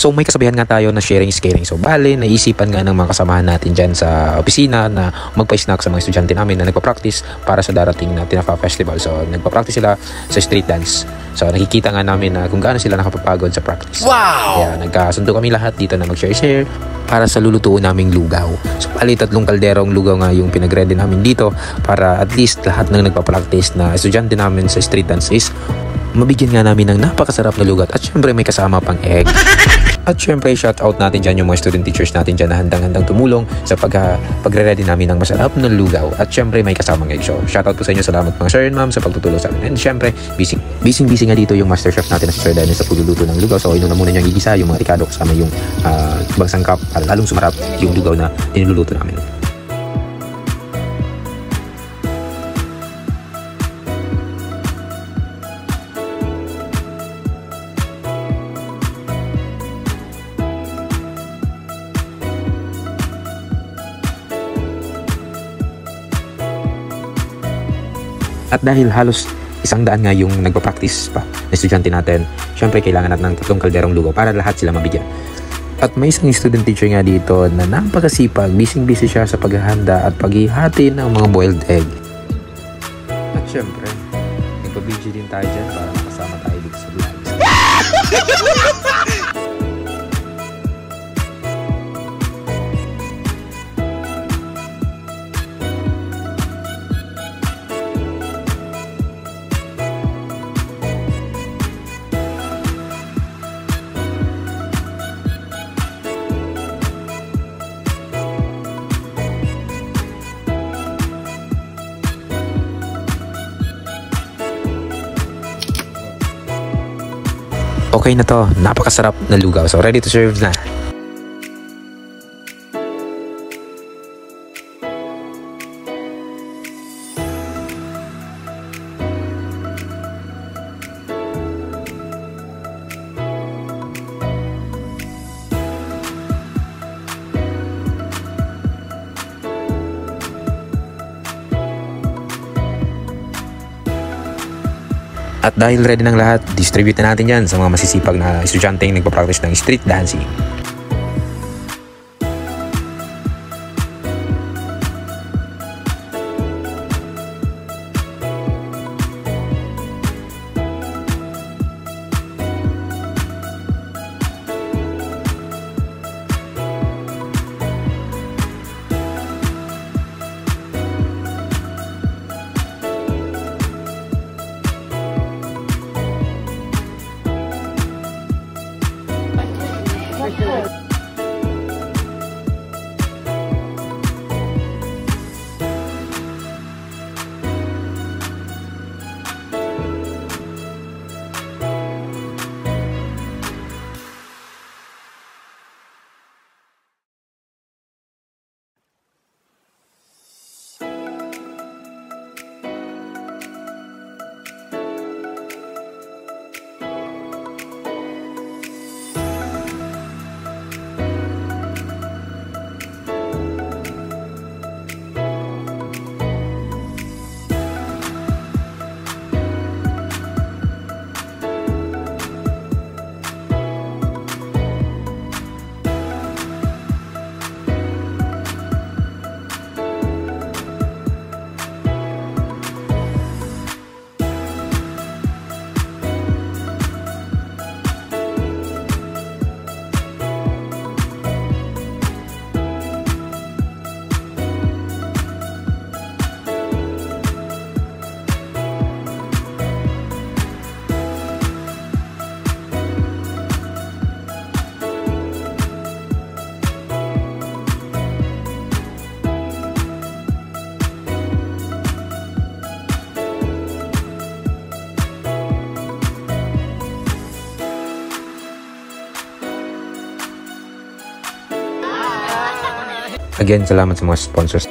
So may kasabihan nga tayo na sharing is caring. So bale, naisipan nga ng mga kasamahan natin dyan sa opisina na magpa-snack sa mga estudyante namin na nagpa-practice para sa darating na Tinafa Festival. So nagpa-practice sila sa street dance. So nakikita nga namin na kung gaano sila nakapapagod sa practice. Wow! Kaya nagkasundo kami lahat dito na mag-share-share para sa lulutuin naming lugaw. So bali, 3 kalderong lugaw nga yung pinag-ready namin dito para at least lahat ng nagpa-practice na estudyante namin sa street dance is mabigyan nga namin ng napakasarap na lugat at syempre may kasama pang egg. At syempre shout out natin dyan yung mga student teachers natin dyan na handang-handang tumulong sa pagre-ready namin ng masarap na lugaw at syempre may kasamang egg. So shout out po sa inyo, salamat mga sir and ma'am sa pagtutulong sa amin. And syempre busy nga dito yung master chef natin na si Sir Dennis sa pagluluto ng lugaw. So inuna muna niyang igisa yung mga ricado kasama yung ibang sangkap para lalong sumarap yung lugaw na niluluto namin. At dahil halos 100 nga yung nagpa-practice pa na estudyante natin, syempre kailangan natin ng 3 kalderong lugaw para lahat sila mabigyan. At may isang student teacher nga dito na napakasipag, busy siya sa paghahanda at paghihati ng mga boiled egg. At syempre, nagpa-video din tayo dyan para makasama tayo dito sa vlogs. Okay na to, napakasarap na lugaw. So ready to serve na. At dahil ready ng lahat, distribute na natin yan sa mga masisipag na estudyante yung nagpa-practice ng street dancing. Again, salamat sa mga sponsors